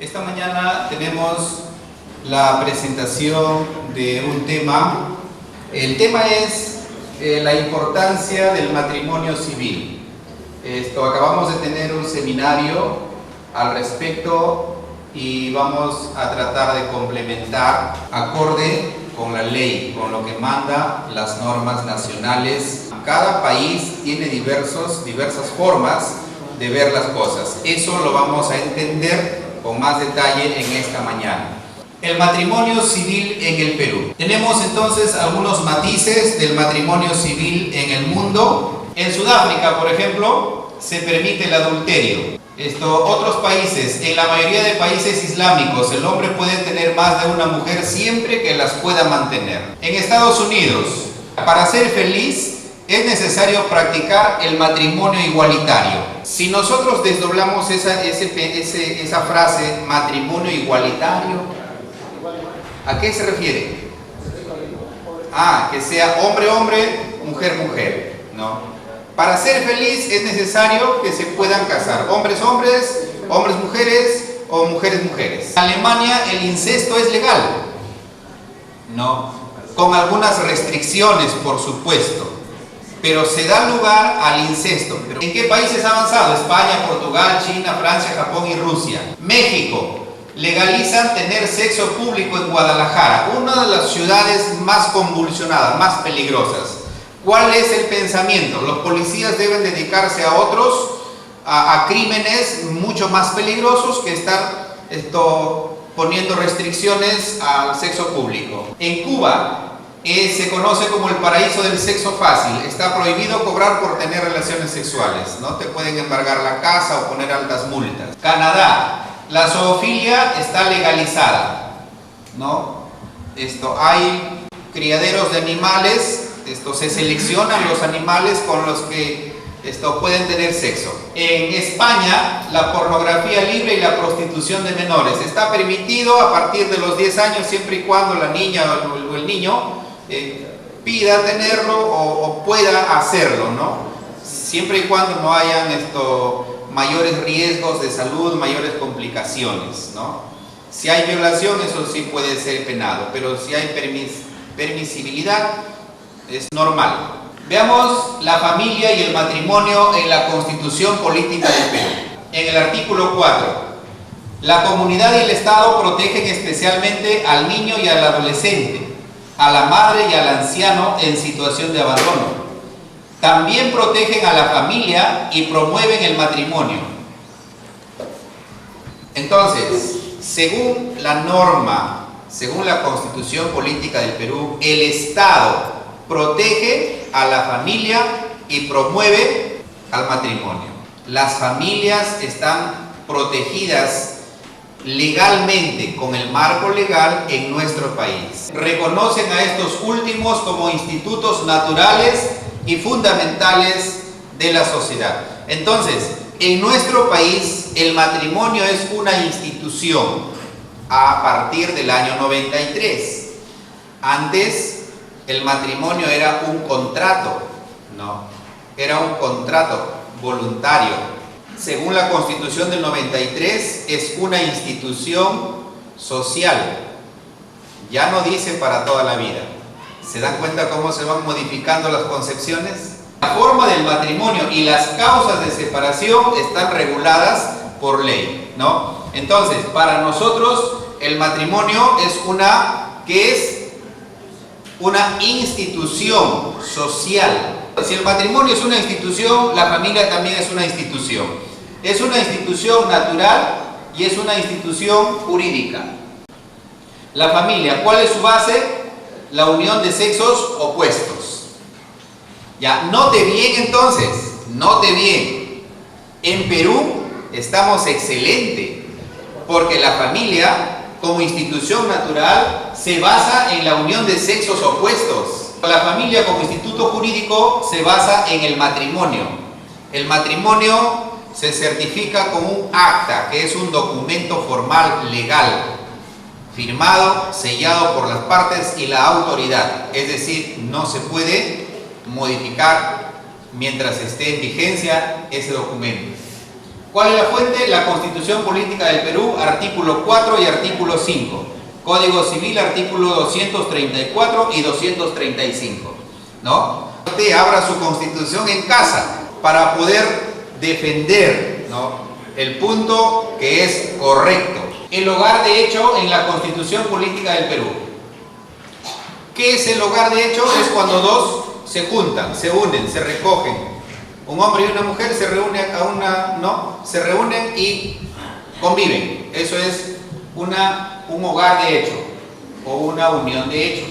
Esta mañana tenemos la presentación de un tema. El tema es la importancia del matrimonio civil. Acabamos de tener un seminario al respecto y vamos a tratar de complementar acorde con la ley, con lo que manda las normas nacionales. Cada país tiene diversas formas de ver las cosas. Eso lo vamos a entender con más detalle en esta mañana. El matrimonio civil en el Perú. Tenemos entonces algunos matices del matrimonio civil en el mundo. En Sudáfrica, por ejemplo, se permite el adulterio. Otros países, en la mayoría de países islámicos, el hombre puede tener más de una mujer siempre que las pueda mantener. En Estados Unidos, para ser feliz, es necesario practicar el matrimonio igualitario. Si nosotros desdoblamos esa frase, matrimonio igualitario, ¿a qué se refiere? Que sea hombre-hombre, mujer-mujer, ¿no? Para ser feliz es necesario que se puedan casar hombres-hombres, hombres-mujeres o mujeres-mujeres. En Alemania el incesto es legal, ¿no? Con algunas restricciones, por supuesto. Pero se da lugar al incesto. ¿En qué países ha avanzado? España, Portugal, China, Francia, Japón y Rusia. México, legalizan tener sexo público en Guadalajara, una de las ciudades más convulsionadas, más peligrosas. ¿Cuál es el pensamiento? Los policías deben dedicarse a crímenes mucho más peligrosos que estar poniendo restricciones al sexo público. En Cuba, se conoce como el paraíso del sexo fácil. Está prohibido cobrar por tener relaciones sexuales. No te pueden embargar la casa o poner altas multas. Canadá, la zoofilia está legalizada, ¿no? Hay criaderos de animales. Se seleccionan los animales con los que pueden tener sexo. En España, la pornografía libre y la prostitución de menores está permitido a partir de los 10 años, siempre y cuando la niña o el niño pida tenerlo o pueda hacerlo, ¿no? Siempre y cuando no hayan mayores riesgos de salud, mayores complicaciones, ¿no? Si hay violación, eso sí puede ser penado, pero si hay permisibilidad, es normal. Veamos la familia y el matrimonio en la Constitución Política del Perú. En el artículo 4, la comunidad y el Estado protegen especialmente al niño y al adolescente, a la madre y al anciano en situación de abandono. También protegen a la familia y promueven el matrimonio. Entonces, según la norma, según la Constitución Política del Perú, el Estado protege a la familia y promueve al matrimonio. Las familias están protegidas legalmente con el marco legal en nuestro país. Reconocen a estos últimos como institutos naturales y fundamentales de la sociedad. Entonces, en nuestro país el matrimonio es una institución a partir del año 93. Antes el matrimonio era un contrato, ¿no? Era un contrato voluntario. Según la Constitución del 93, es una institución social. Ya no dice para toda la vida. ¿Se dan cuenta cómo se van modificando las concepciones? La forma del matrimonio y las causas de separación están reguladas por ley, ¿no? Entonces, para nosotros, el matrimonio es una institución social. Si el matrimonio es una institución, la familia también es una institución. Es una institución natural y es una institución jurídica. La familia, ¿cuál es su base? La unión de sexos opuestos. Ya, note bien entonces, note bien. En Perú estamos excelente, porque la familia, como institución natural, se basa en la unión de sexos opuestos. La familia como instituto jurídico se basa en el matrimonio. El matrimonio se certifica con un acta, que es un documento formal legal, firmado, sellado por las partes y la autoridad. Es decir, no se puede modificar mientras esté en vigencia ese documento. ¿Cuál es la fuente? La Constitución Política del Perú, artículo 4 y artículo 5. Código Civil, artículo 234 y 235. ¿No? Usted abra su Constitución en casa para poder defender, ¿no?, el punto que es correcto. El hogar de hecho en la Constitución Política del Perú. ¿Qué es el hogar de hecho? Es cuando dos se juntan, se unen, se recogen. Un hombre y una mujer se reúnen se reúnen y conviven. Eso es un hogar de hecho o una unión de hecho.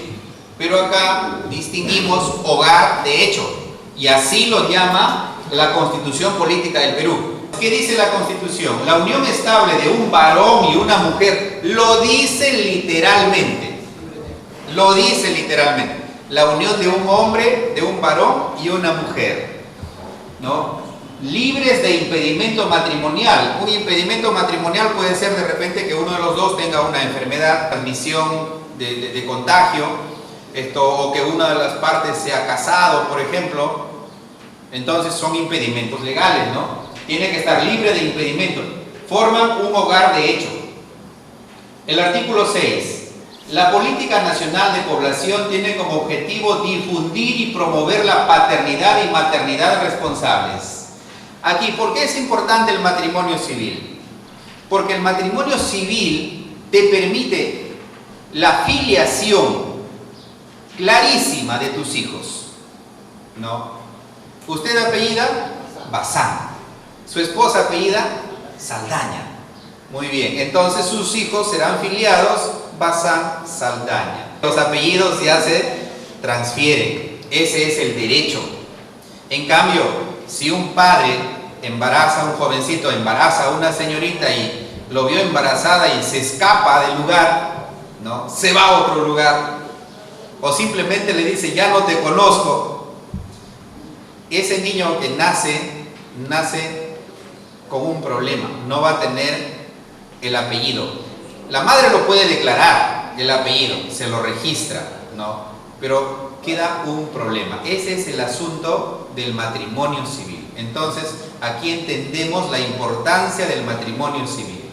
Pero acá distinguimos hogar de hecho y así lo llama la Constitución Política del Perú. ¿Qué dice la Constitución? La unión estable de un varón y una mujer. Lo dice literalmente. Lo dice literalmente. La unión de un hombre, de un varón y una mujer, ¿no? Libres de impedimento matrimonial. Un impedimento matrimonial puede ser de repente que uno de los dos tenga una enfermedad, transmisión de contagio, o que una de las partes sea casado, por ejemplo. Entonces son impedimentos legales, ¿no? Tiene que estar libre de impedimentos. Forman un hogar de hecho. El artículo 6. La política nacional de población tiene como objetivo difundir y promover la paternidad y maternidad responsables. Aquí, ¿por qué es importante el matrimonio civil? Porque el matrimonio civil te permite la filiación clarísima de tus hijos, ¿no? Usted apellida Bazán, su esposa apellida Saldaña. Muy bien, entonces sus hijos serán filiados Bazán, Saldaña. Los apellidos ya se transfieren, ese es el derecho. En cambio, si un padre embaraza a un jovencito, embaraza a una señorita y lo vio embarazada y se escapa del lugar, ¿no?, se va a otro lugar, o simplemente le dice ya no te conozco, ese niño que nace con un problema, no va a tener el apellido. La madre lo puede declarar, el apellido, se lo registra, ¿no? Pero queda un problema. Ese es el asunto del matrimonio civil. Entonces, aquí entendemos la importancia del matrimonio civil.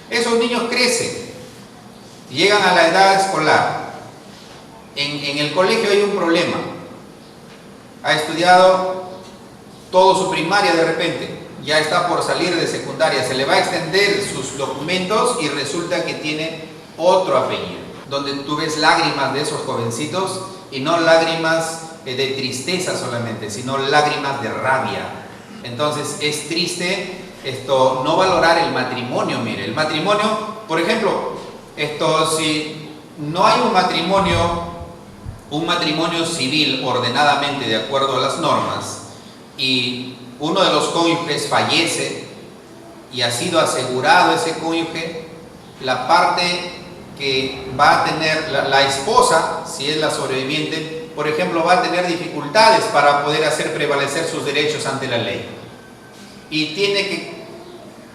Esos niños crecen, llegan a la edad escolar. En el colegio hay un problema. Ha estudiado toda su primaria de repente, ya está por salir de secundaria, se le va a extender sus documentos y resulta que tiene otro apellido, donde tú ves lágrimas de esos jovencitos y no lágrimas de tristeza solamente, sino lágrimas de rabia. Entonces es triste no valorar el matrimonio. Mire, el matrimonio, por ejemplo, si no hay un matrimonio civil ordenadamente de acuerdo a las normas y uno de los cónyuges fallece y ha sido asegurado ese cónyuge, la parte que va a tener la esposa, si es la sobreviviente, por ejemplo, va a tener dificultades para poder hacer prevalecer sus derechos ante la ley. Y tiene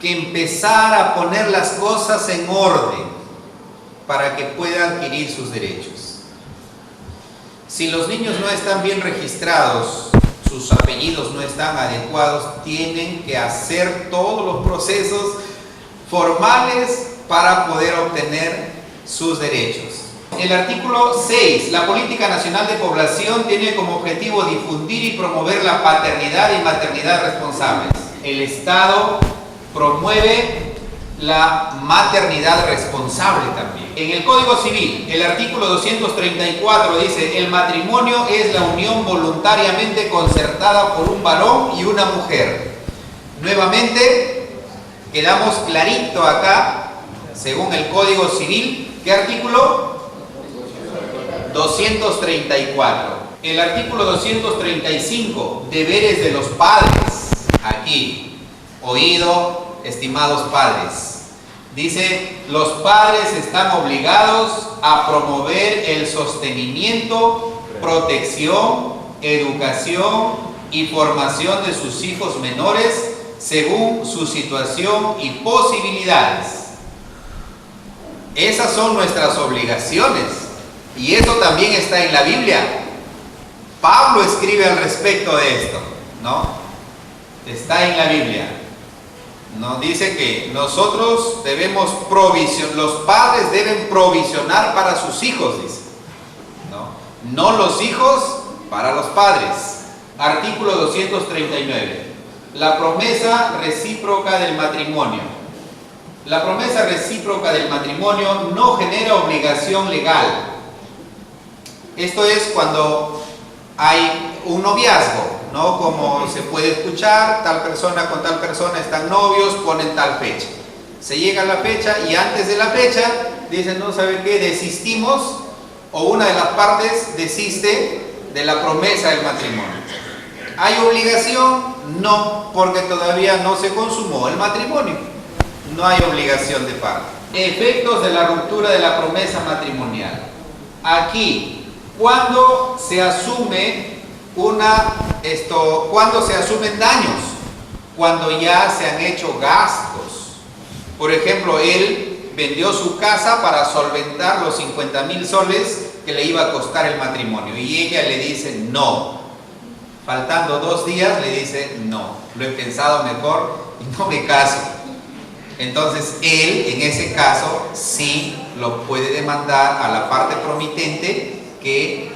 que empezar a poner las cosas en orden para que pueda adquirir sus derechos. Si los niños no están bien registrados, sus apellidos no están adecuados, tienen que hacer todos los procesos formales para poder obtener sus derechos. El artículo 6. La política nacional de población tiene como objetivo difundir y promover la paternidad y maternidad responsables. El Estado promueve la maternidad responsable también. En el Código Civil, el artículo 234 dice: el matrimonio es la unión voluntariamente concertada por un varón y una mujer. Nuevamente, quedamos clarito acá, según el Código Civil, ¿qué artículo? 234. El artículo 235, deberes de los padres. Aquí, oído, estimados padres. Dice: los padres están obligados a promover el sostenimiento, protección, educación y formación de sus hijos menores según su situación y posibilidades. Esas son nuestras obligaciones y eso también está en la Biblia. Pablo escribe al respecto de esto, ¿no? Está en la Biblia. Nos dice que nosotros debemos los padres deben provisionar para sus hijos, dice. No los hijos para los padres. Artículo 239. La promesa recíproca del matrimonio. La promesa recíproca del matrimonio no genera obligación legal. Esto es cuando hay un noviazgo, ¿no? Como se puede escuchar, tal persona con tal persona están novios, ponen tal fecha. Se llega a la fecha y antes de la fecha dicen, no, ¿sabe qué? Desistimos, o una de las partes desiste de la promesa del matrimonio. ¿Hay obligación? No, porque todavía no se consumó el matrimonio. No hay obligación de parte. Efectos de la ruptura de la promesa matrimonial. Aquí, cuando se asume cuando se asumen daños, cuando ya se han hecho gastos. Por ejemplo, él vendió su casa para solventar los 50.000 soles que le iba a costar el matrimonio y ella le dice no. Faltando 2 días le dice no, lo he pensado mejor y no me caso. Entonces él en ese caso sí lo puede demandar a la parte promitente que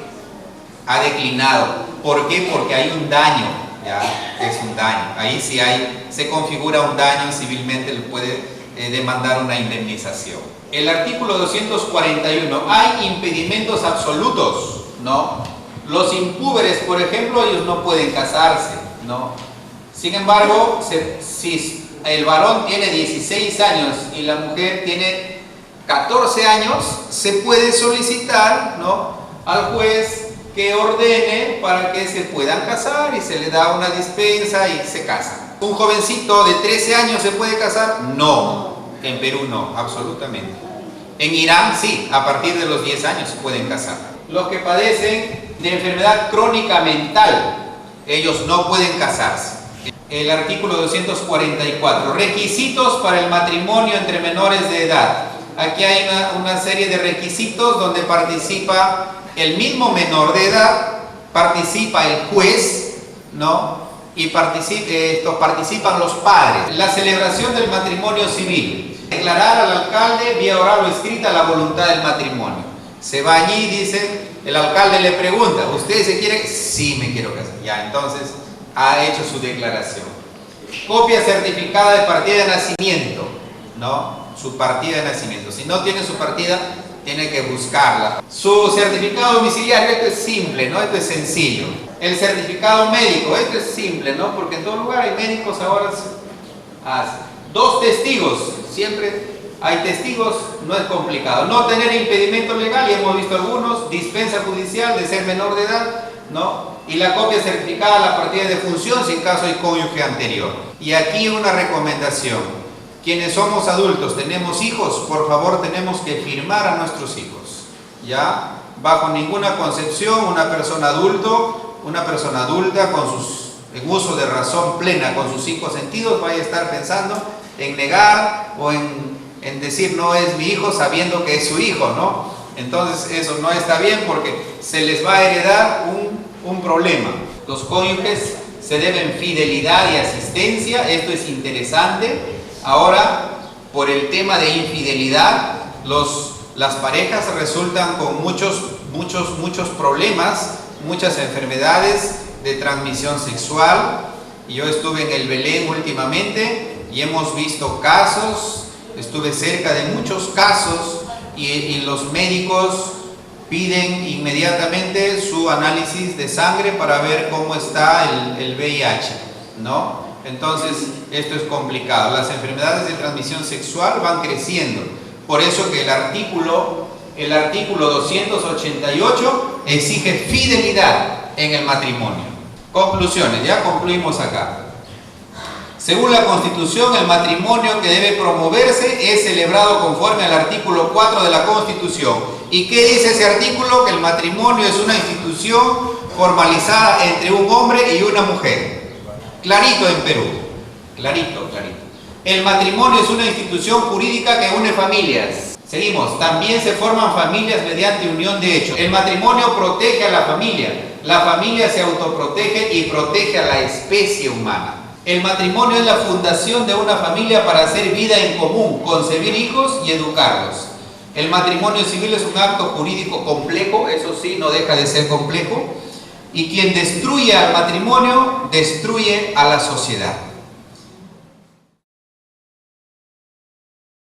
ha declinado. ¿Por qué? Porque hay un daño, ya es un daño. Ahí sí se configura un daño, civilmente le puede demandar una indemnización. El artículo 241, hay impedimentos absolutos, ¿no? Los impúberes, por ejemplo, ellos no pueden casarse, ¿no? Sin embargo, si el varón tiene 16 años y la mujer tiene 14 años, se puede solicitar, ¿no?, al juez que ordene para que se puedan casar y se le da una dispensa y se casan. ¿Un jovencito de 13 años se puede casar? No, en Perú no, absolutamente. En Irán sí, a partir de los 10 años se pueden casar. Los que padecen de enfermedad crónica mental, ellos no pueden casarse. El artículo 244, requisitos para el matrimonio entre menores de edad. Aquí hay una serie de requisitos donde participa el mismo menor de edad, participa el juez, ¿no? Y participan los padres. La celebración del matrimonio civil. Declarar al alcalde vía oral o escrita la voluntad del matrimonio. Se va allí y dice, el alcalde le pregunta, ¿usted se quiere? Sí, me quiero casar. Ya, entonces ha hecho su declaración. Copia certificada de partida de nacimiento, ¿no? Su partida de nacimiento. Si no tiene su partida, tiene que buscarla. Su certificado domiciliario, esto es simple, ¿no? Esto es sencillo. El certificado médico, esto es simple, ¿no? Porque en todo lugar hay médicos ahora. 2 testigos, siempre hay testigos, no es complicado. No tener impedimento legal, y hemos visto algunos, dispensa judicial de ser menor de edad, ¿no? Y la copia certificada de la partida de función si en caso hay cónyuge anterior. Y aquí una recomendación. Quienes somos adultos, tenemos hijos, por favor tenemos que firmar a nuestros hijos, ¿ya? Bajo ninguna concepción una persona adulta en uso de razón plena, con sus 5 sentidos, vaya a estar pensando en negar o en decir no es mi hijo sabiendo que es su hijo, ¿no? Entonces eso no está bien porque se les va a heredar un problema. Los cónyuges se deben fidelidad y asistencia, esto es interesante. Ahora, por el tema de infidelidad, las parejas resultan con muchos problemas, muchas enfermedades de transmisión sexual. Yo estuve en el Belén últimamente y hemos visto casos, estuve cerca de muchos casos y los médicos piden inmediatamente su análisis de sangre para ver cómo está el VIH, ¿no? Entonces, esto es complicado. Las enfermedades de transmisión sexual van creciendo. Por eso que el artículo 288 exige fidelidad en el matrimonio. Conclusiones, ya concluimos acá. Según la Constitución, el matrimonio que debe promoverse es celebrado conforme al artículo 4 de la Constitución. ¿Y qué dice ese artículo? Que el matrimonio es una institución formalizada entre un hombre y una mujer. Clarito en Perú, clarito. El matrimonio es una institución jurídica que une familias. Seguimos, también se forman familias mediante unión de hecho. El matrimonio protege a la familia se autoprotege y protege a la especie humana. El matrimonio es la fundación de una familia para hacer vida en común, concebir hijos y educarlos. El matrimonio civil es un acto jurídico complejo, eso sí, no deja de ser complejo, y quien destruye al matrimonio, destruye a la sociedad.